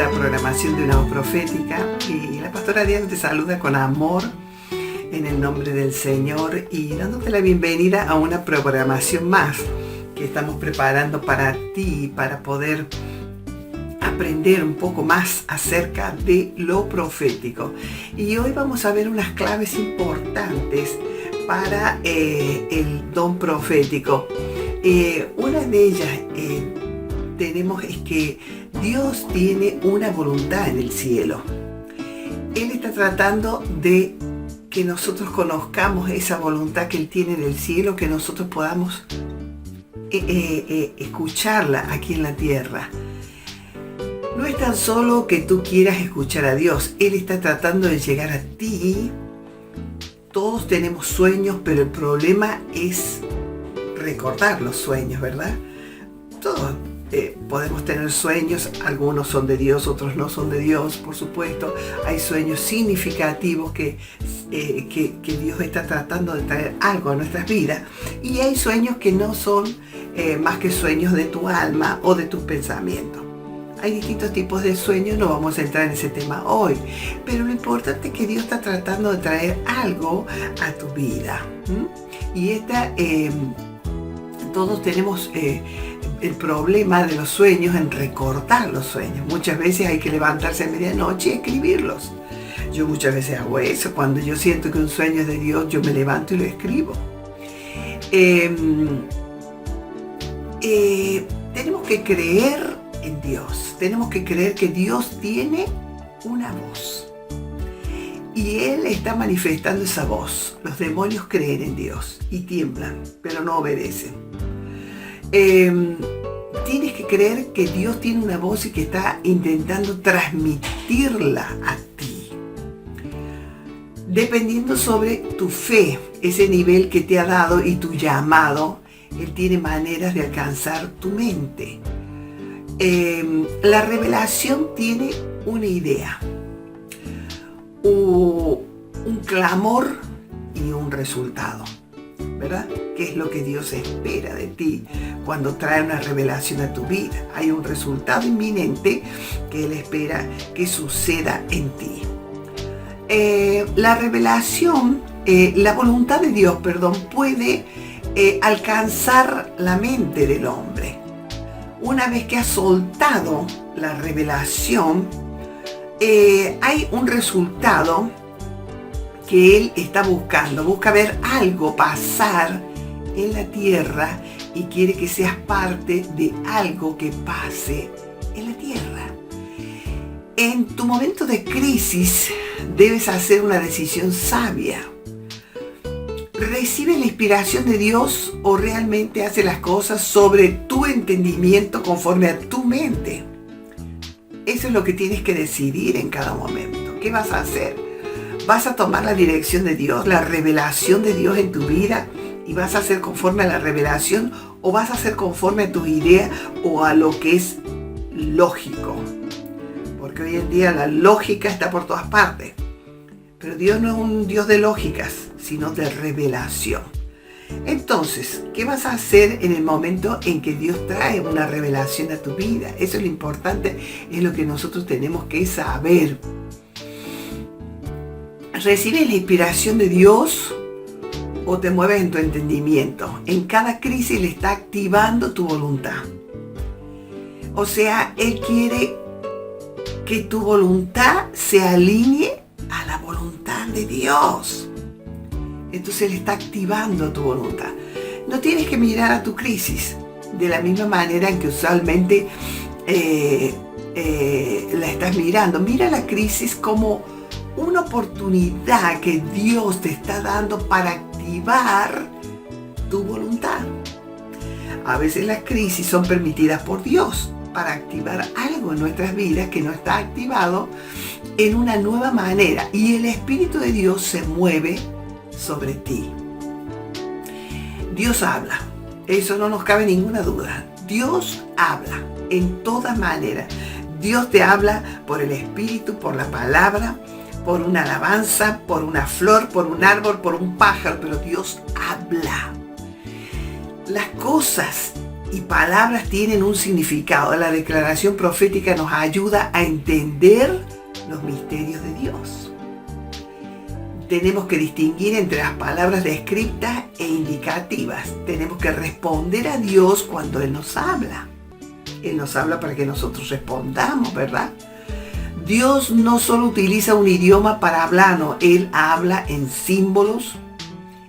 la programación de una voz profética y la pastora Diana te saluda con amor en el nombre del Señor y dándote la bienvenida a una programación más que estamos preparando para ti, para poder aprender un poco más acerca de lo profético. Y hoy vamos a ver unas claves importantes para el don profético. Una de ellas tenemos es que Dios tiene una voluntad en el cielo. Él está tratando de que nosotros conozcamos esa voluntad que Él tiene en el cielo, que nosotros podamos escucharla aquí en la tierra. No es tan solo que tú quieras escuchar a Dios, Él está tratando de llegar a ti. Todos tenemos sueños, pero el problema es recordar los sueños, ¿verdad? Todos podemos tener sueños, algunos son de Dios, otros no son de Dios, por supuesto. Hay sueños significativos que Dios está tratando de traer algo a nuestras vidas, y hay sueños que no son más que sueños de tu alma o de tus pensamientos. Hay distintos tipos de sueños, no vamos a entrar en ese tema hoy, pero lo importante es que Dios está tratando de traer algo a tu vida. Y todos tenemos el problema de los sueños en recordar los sueños. Muchas veces hay que levantarse a medianoche y escribirlos. Yo muchas veces hago eso. Cuando yo siento que un sueño es de Dios, yo me levanto y lo escribo. Tenemos que creer en Dios. Tenemos que creer que Dios tiene una voz. Y Él está manifestando esa voz. Los demonios creen en Dios y tiemblan, pero no obedecen. Tienes que creer que Dios tiene una voz y que está intentando transmitirla a ti. Dependiendo sobre tu fe, ese nivel que te ha dado y tu llamado, Él tiene maneras de alcanzar tu mente. La revelación tiene una idea, un clamor y un resultado, ¿verdad? ¿Qué es lo que Dios espera de ti cuando trae una revelación a tu vida? Hay un resultado inminente que Él espera que suceda en ti. La revelación, la voluntad de Dios, puede alcanzar la mente del hombre. Una vez que ha soltado la revelación, hay un resultado que Él está buscando. Busca ver algo pasar en la tierra y quiere que seas parte de algo que pase en la tierra. En tu momento de crisis debes hacer una decisión sabia. ¿Recibe la inspiración de Dios o realmente hace las cosas sobre tu entendimiento conforme a tu mente? Eso es lo que tienes que decidir en cada momento. ¿Qué vas a hacer? ¿Vas a tomar la dirección de Dios, la revelación de Dios en tu vida y vas a hacer conforme a la revelación, o vas a hacer conforme a tus ideas o a lo que es lógico? Porque hoy en día la lógica está por todas partes. Pero Dios no es un Dios de lógicas, sino de revelación. Entonces, ¿qué vas a hacer en el momento en que Dios trae una revelación a tu vida? Eso es lo importante, es lo que nosotros tenemos que saber. ¿Recibes la inspiración de Dios o te mueves en tu entendimiento? En cada crisis le está activando tu voluntad. O sea, Él quiere que tu voluntad se alinee a la voluntad de Dios. Entonces Él está activando tu voluntad. No tienes que mirar a tu crisis de la misma manera en que usualmente la estás mirando. Mira la crisis como una oportunidad que Dios te está dando para activar tu voluntad. A veces las crisis son permitidas por Dios para activar algo en nuestras vidas que no está activado en una nueva manera, y el Espíritu de Dios se mueve sobre ti. Dios habla, eso no nos cabe ninguna duda. Dios habla en todas maneras. Dios te habla por el Espíritu, por la palabra, por una alabanza, por una flor, por un árbol, por un pájaro, pero Dios habla. Las cosas y palabras tienen un significado. La declaración profética nos ayuda a entender los misterios de Dios. Tenemos que distinguir entre las palabras descriptas e indicativas. Tenemos que responder a Dios cuando Él nos habla. Él nos habla para que nosotros respondamos, ¿verdad? Dios no solo utiliza un idioma para hablarnos, Él habla en símbolos,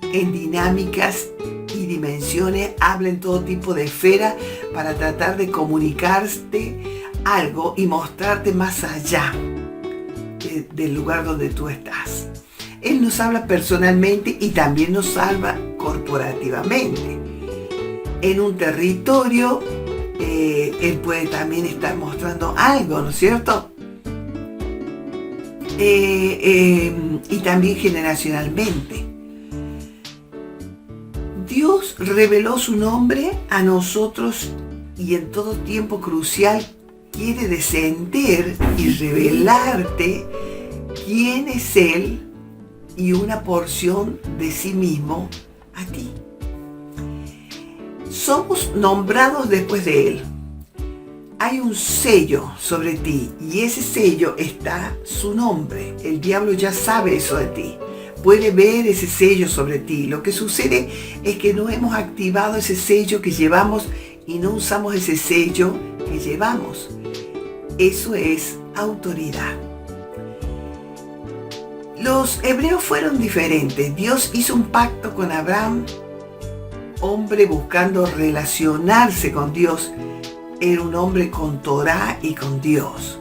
en dinámicas y dimensiones, habla en todo tipo de esferas para tratar de comunicarte algo y mostrarte más allá del lugar donde tú estás. Él nos habla personalmente y también nos habla corporativamente. En un territorio, Él puede también estar mostrando algo, ¿no es cierto? Y también generacionalmente. Dios reveló su nombre a nosotros y en todo tiempo crucial quiere descender y revelarte quién es Él y una porción de sí mismo a ti. Somos nombrados después de Él. Hay un sello sobre ti y ese sello está su nombre. El diablo ya sabe eso de ti. Puede ver ese sello sobre ti. Lo que sucede es que no hemos activado ese sello que llevamos y no usamos ese sello que llevamos. Eso es autoridad. Los hebreos fueron diferentes. Dios hizo un pacto con Abraham, hombre buscando relacionarse con Dios. Era un hombre con Torá y con Dios.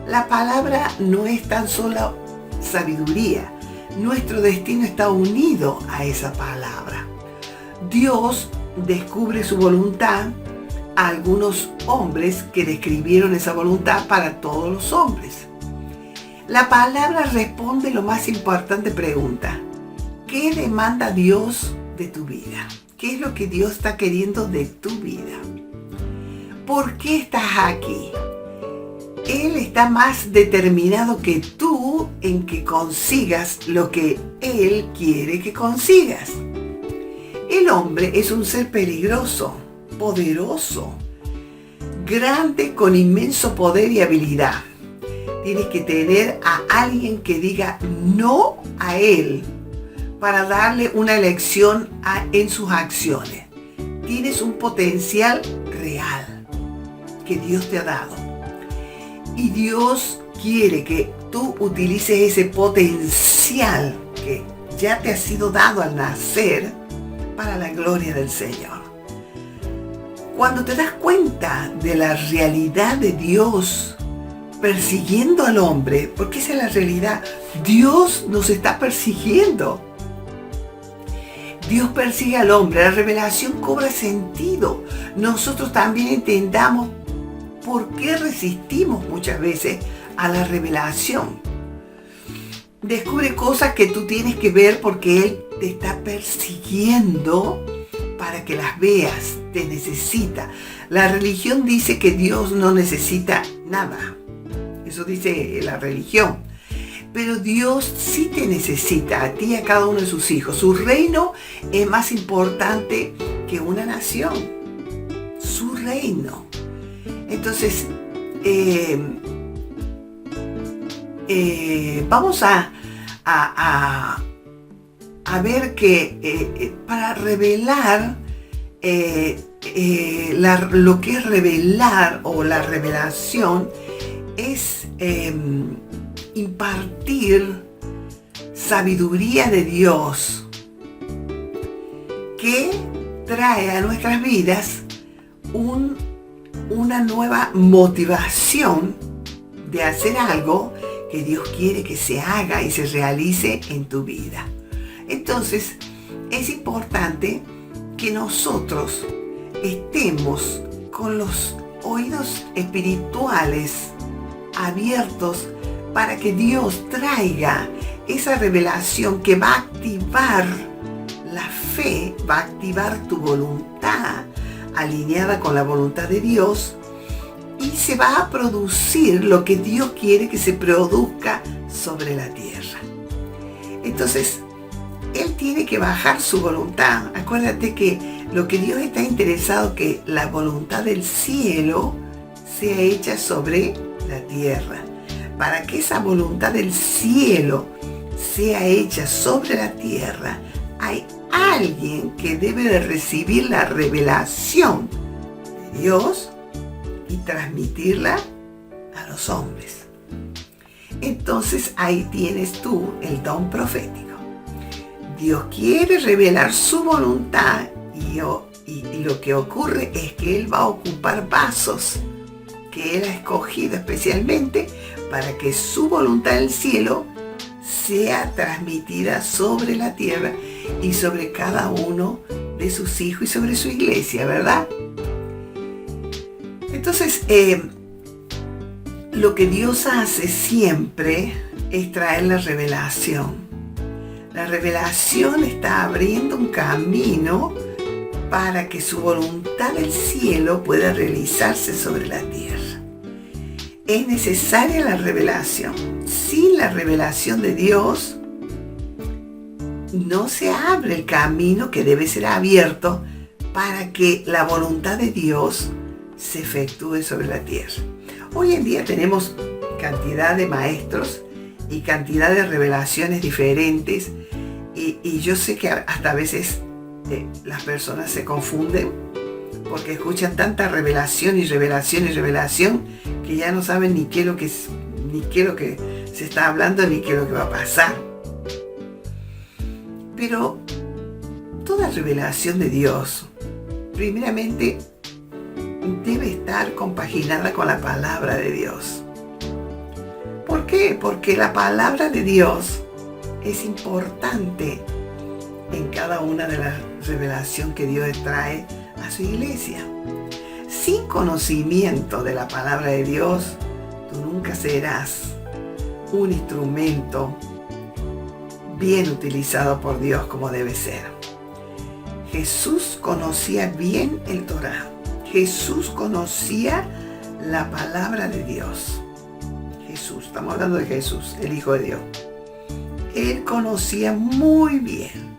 La palabra no es tan solo sabiduría. Nuestro destino está unido a esa palabra. Dios descubre su voluntad a algunos hombres que describieron esa voluntad para todos los hombres. La palabra responde la más importante pregunta. ¿Qué demanda Dios de tu vida? ¿Qué es lo que Dios está queriendo de tu vida? ¿Por qué estás aquí? Él está más determinado que tú en que consigas lo que Él quiere que consigas. El hombre es un ser peligroso, poderoso, grande con inmenso poder y habilidad. Tienes que tener a alguien que diga no a él para darle una elección en sus acciones. Tienes un potencial real que Dios te ha dado. Y Dios quiere que tú utilices ese potencial que ya te ha sido dado al nacer para la gloria del Señor. Cuando te das cuenta de la realidad de Dios persiguiendo al hombre, porque esa es la realidad, Dios nos está persiguiendo. Dios persigue al hombre, la revelación cobra sentido. Nosotros también entendamos por qué resistimos muchas veces a la revelación. Descubre cosas que tú tienes que ver porque Él te está persiguiendo para que las veas, te necesita. La religión dice que Dios no necesita nada. Eso dice la religión. Pero Dios sí te necesita, a ti y a cada uno de sus hijos. Su reino es más importante que una nación. Su reino. Entonces, vamos a ver que para revelar lo que es revelar o la revelación es impartir sabiduría de Dios que trae a nuestras vidas una nueva motivación de hacer algo que Dios quiere que se haga y se realice en tu vida. Entonces, es importante que nosotros estemos con los oídos espirituales abiertos para que Dios traiga esa revelación que va a activar la fe, va a activar tu voluntad alineada con la voluntad de Dios y se va a producir lo que Dios quiere que se produzca sobre la tierra. Entonces, Él tiene que bajar su voluntad. Acuérdate que Lo que Dios está interesado que la voluntad del cielo sea hecha sobre la tierra. Para que esa voluntad del cielo sea hecha sobre la tierra, hay alguien que debe de recibir la revelación de Dios y transmitirla a los hombres. Entonces ahí tienes tú el don profético. Dios quiere revelar su voluntad y lo que ocurre es que Él va a ocupar vasos que Él ha escogido especialmente para que su voluntad del cielo sea transmitida sobre la tierra y sobre cada uno de sus hijos y sobre su iglesia, ¿verdad? Entonces, lo que Dios hace siempre es traer la revelación. La revelación está abriendo un camino para que su voluntad del cielo pueda realizarse sobre la tierra. Es necesaria la revelación. Sin la revelación de Dios, no se abre el camino que debe ser abierto para que la voluntad de Dios se efectúe sobre la tierra. Hoy en día tenemos cantidad de maestros y cantidad de revelaciones diferentes y yo sé que hasta a veces las personas se confunden porque escuchan tanta revelación y revelación y revelación que ya no saben ni qué es lo que se está hablando ni qué es lo que va a pasar. Pero toda revelación de Dios, primeramente, debe estar compaginada con la palabra de Dios. ¿Por qué? Porque la palabra de Dios es importante en cada una de las revelaciones que Dios trae a su iglesia. Sin conocimiento de la palabra de Dios, tú nunca serás un instrumento bien utilizado por Dios como debe ser. Jesús conocía bien el Torá. Jesús conocía la palabra de Dios. Jesús, estamos hablando de Jesús, el Hijo de Dios. Él conocía muy bien,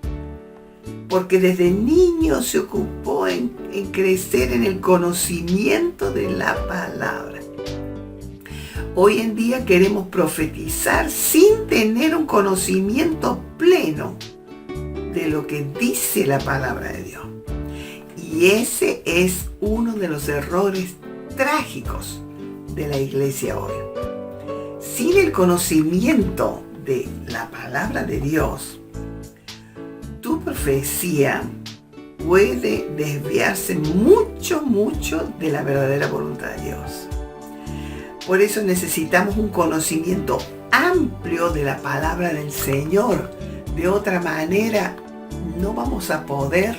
porque desde niño se ocupó en crecer en el conocimiento de la palabra. Hoy en día queremos profetizar sin tener un conocimiento pleno de lo que dice la palabra de Dios. Y ese es uno de los errores trágicos de la iglesia hoy. Sin el conocimiento de la palabra de Dios, tu profecía puede desviarse mucho de la verdadera voluntad de Dios. Por eso necesitamos un conocimiento amplio de la palabra del Señor. De otra manera, no vamos a poder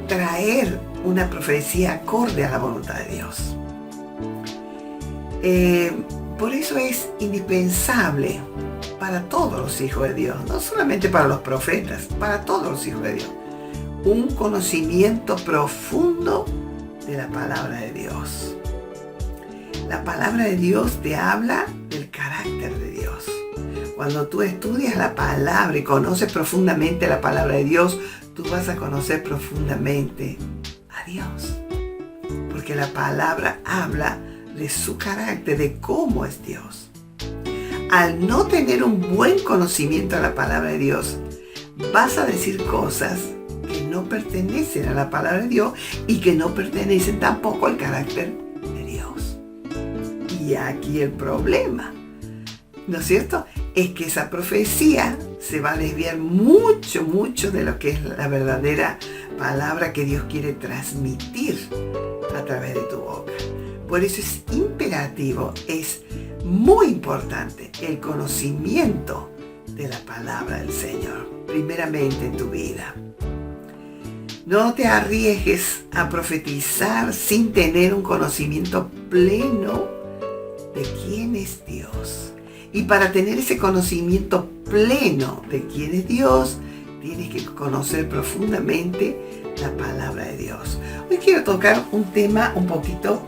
traer una profecía acorde a la voluntad de Dios. Por eso es indispensable para todos los hijos de Dios, no solamente para los profetas, para todos los hijos de Dios, un conocimiento profundo de la palabra de Dios. La palabra de Dios te habla del carácter de Dios. Cuando tú estudias la palabra y conoces profundamente la palabra de Dios, tú vas a conocer profundamente a Dios. Porque la palabra habla de su carácter, de cómo es Dios. Al no tener un buen conocimiento de la palabra de Dios, vas a decir cosas que no pertenecen a la palabra de Dios y que no pertenecen tampoco al carácter de Dios. Y aquí el problema, ¿no es cierto? Es que esa profecía se va a desviar mucho de lo que es la verdadera palabra que Dios quiere transmitir a través de tu boca. Por eso es imperativo, es muy importante el conocimiento de la palabra del Señor, primeramente en tu vida. No te arriesgues a profetizar sin tener un conocimiento pleno de quién es Dios. Y para tener ese conocimiento pleno de quién es Dios, tienes que conocer profundamente la palabra de Dios. Hoy quiero tocar un tema un poquito,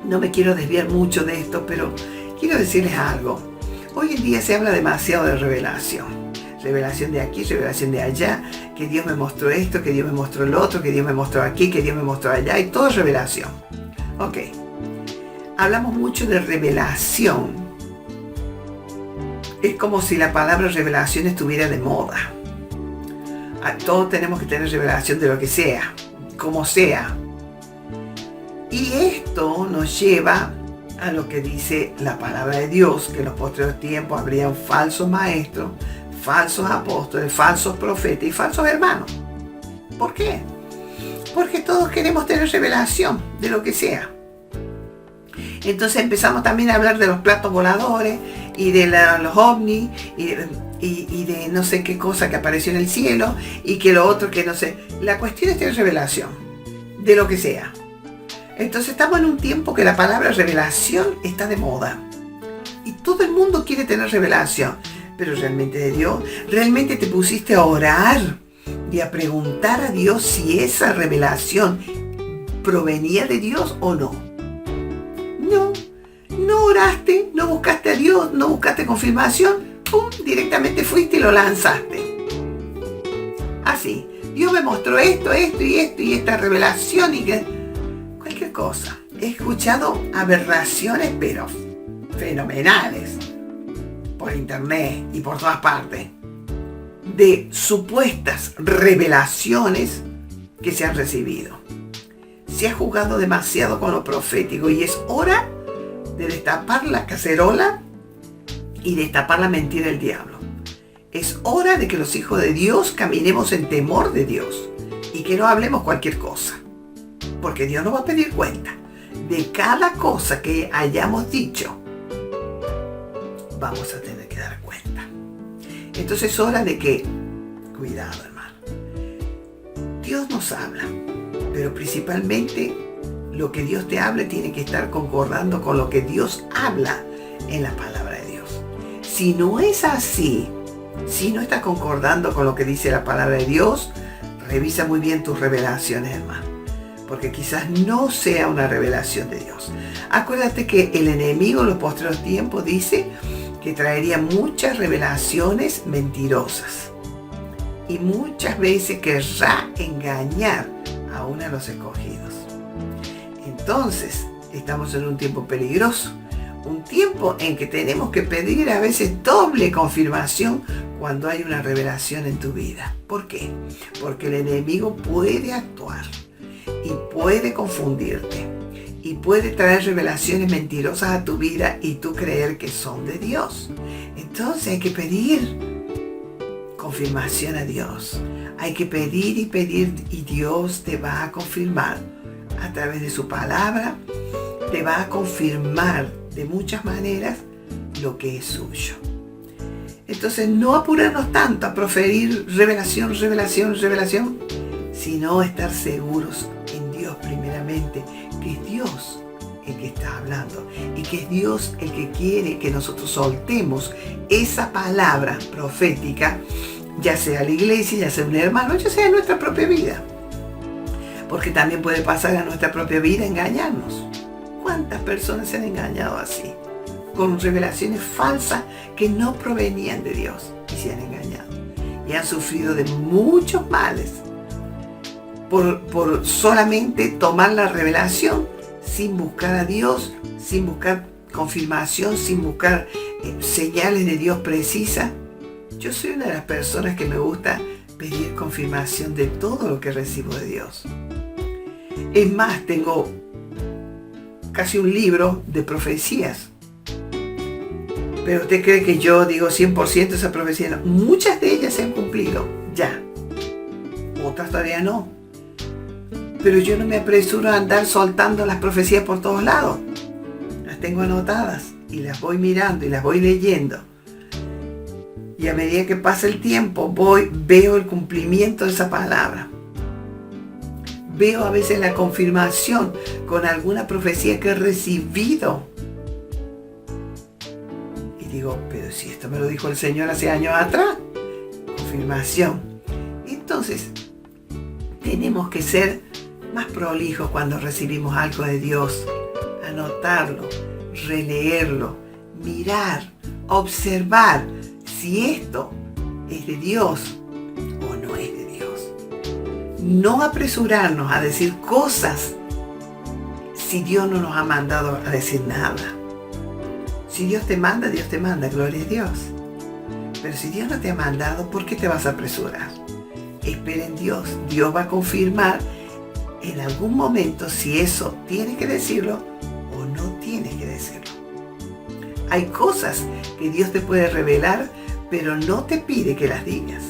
no me quiero desviar mucho de esto, pero quiero decirles algo. Hoy en día se habla demasiado de revelación. Revelación de aquí, revelación de allá, que Dios me mostró esto, que Dios me mostró lo otro, que Dios me mostró aquí, que Dios me mostró allá, y todo es revelación. Ok. Hablamos mucho de revelación. Es como si la palabra revelación estuviera de moda. Todos tenemos que tener revelación de lo que sea, como sea. Y esto nos lleva a lo que dice la palabra de Dios, que en los posteriores tiempos habrían falsos maestros, falsos apóstoles, falsos profetas y falsos hermanos. ¿Por qué? Porque todos queremos tener revelación de lo que sea. Entonces empezamos también a hablar de los platos voladores y de los ovnis y de no sé qué cosa que apareció en el cielo y que lo otro que no sé. La cuestión es tener revelación de lo que sea. Entonces estamos en un tiempo que la palabra revelación está de moda. Y todo el mundo quiere tener revelación. Pero realmente de Dios, realmente te pusiste a orar y a preguntar a Dios si esa revelación provenía de Dios o no. No oraste, no buscaste a Dios, no buscaste confirmación, ¡pum! Directamente fuiste y lo lanzaste. Así, Dios me mostró esto y esta revelación y que cualquier cosa. He escuchado aberraciones, pero fenomenales, por internet y por todas partes, de supuestas revelaciones que se han recibido. Se ha jugado demasiado con lo profético y es hora de destapar la cacerola y destapar la mentira del diablo. Es hora de que los hijos de Dios caminemos en temor de Dios y que no hablemos cualquier cosa, porque Dios nos va a pedir cuenta de cada cosa que hayamos dicho. Vamos a tener que dar cuenta. Entonces es hora de que, cuidado hermano, Dios nos habla, pero principalmente lo que Dios te hable tiene que estar concordando con lo que Dios habla en la palabra de Dios. Si no es así, si no está concordando con lo que dice la palabra de Dios, revisa muy bien tus revelaciones, hermano, porque quizás no sea una revelación de Dios. Acuérdate que el enemigo en los posteriores tiempos dice que traería muchas revelaciones mentirosas y muchas veces querrá engañar aún a los escogidos. Entonces, estamos en un tiempo peligroso, un tiempo en que tenemos que pedir a veces doble confirmación cuando hay una revelación en tu vida. ¿Por qué? Porque el enemigo puede actuar y puede confundirte y puede traer revelaciones mentirosas a tu vida y tú creer que son de Dios. Entonces hay que pedir confirmación a Dios. Hay que pedir y Dios te va a confirmar. A través de su palabra, te va a confirmar de muchas maneras lo que es suyo. Entonces, no apurarnos tanto a proferir revelación, sino estar seguros en Dios primeramente, que es Dios el que está hablando y que es Dios el que quiere que nosotros soltemos esa palabra profética, ya sea a la iglesia, ya sea un hermano, ya sea en nuestra propia vida. Porque también puede pasar a nuestra propia vida engañarnos. ¿Cuántas personas se han engañado así? Con revelaciones falsas que no provenían de Dios y se han engañado. Y han sufrido de muchos males por solamente tomar la revelación sin buscar a Dios, sin buscar confirmación, sin buscar señales de Dios precisas. Yo soy una de las personas que me gusta pedir confirmación de todo lo que recibo de Dios. Es más, tengo casi un libro de profecías. Pero usted cree que yo digo 100% esa profecía. No. Muchas de ellas se han cumplido ya. Otras todavía no. Pero yo no me apresuro a andar soltando las profecías por todos lados. Las tengo anotadas y las voy mirando y las voy leyendo. Y a medida que pasa el tiempo, veo el cumplimiento de esa palabra. Veo a veces la confirmación con alguna profecía que he recibido. Y digo, pero si esto me lo dijo el Señor hace años atrás. Confirmación. Entonces, tenemos que ser más prolijos cuando recibimos algo de Dios. Anotarlo, releerlo, mirar, observar si esto es de Dios o no es de Dios. No apresurarnos a decir cosas si Dios no nos ha mandado a decir nada. Si Dios te manda, gloria a Dios. Pero si Dios no te ha mandado, ¿por qué te vas a apresurar? Espera en Dios. Dios va a confirmar en algún momento si eso tienes que decirlo o no tienes que decirlo. Hay cosas que Dios te puede revelar, pero no te pide que las digas.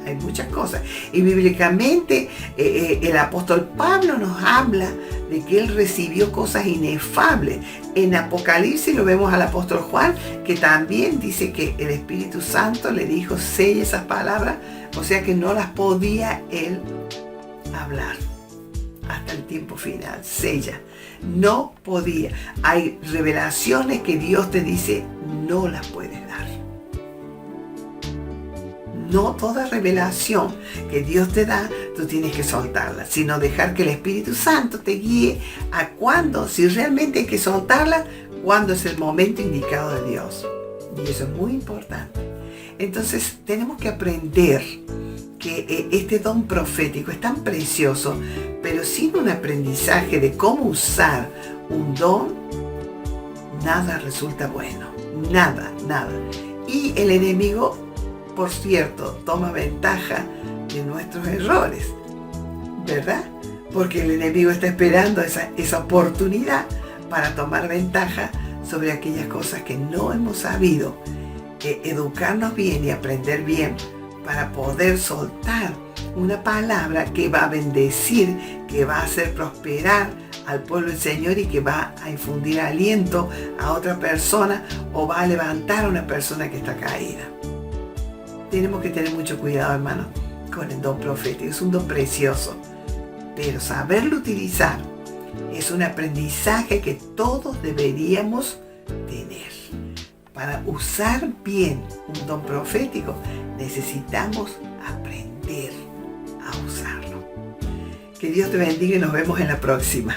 Hay muchas cosas. Y bíblicamente el apóstol Pablo nos habla de que él recibió cosas inefables. En Apocalipsis lo vemos al apóstol Juan, que también dice que el Espíritu Santo le dijo, sella esas palabras, o sea que no las podía él hablar hasta el tiempo final. Sella. No podía. Hay revelaciones que Dios te dice, no las puedes dar. No toda revelación que Dios te da, tú tienes que soltarla, sino dejar que el Espíritu Santo te guíe a cuándo, si realmente hay que soltarla, cuándo es el momento indicado de Dios. Y eso es muy importante. Entonces tenemos que aprender que este don profético es tan precioso, pero sin un aprendizaje de cómo usar un don, nada resulta bueno. Nada. Y el enemigo, por cierto, toma ventaja de nuestros errores, ¿verdad? Porque el enemigo está esperando esa oportunidad para tomar ventaja sobre aquellas cosas que no hemos sabido educarnos bien y aprender bien para poder soltar una palabra que va a bendecir, que va a hacer prosperar al pueblo del Señor y que va a infundir aliento a otra persona o va a levantar a una persona que está caída. Tenemos que tener mucho cuidado, hermano, con el don profético. Es un don precioso, pero saberlo utilizar es un aprendizaje que todos deberíamos tener. Para usar bien un don profético, necesitamos aprender a usarlo. Que Dios te bendiga y nos vemos en la próxima.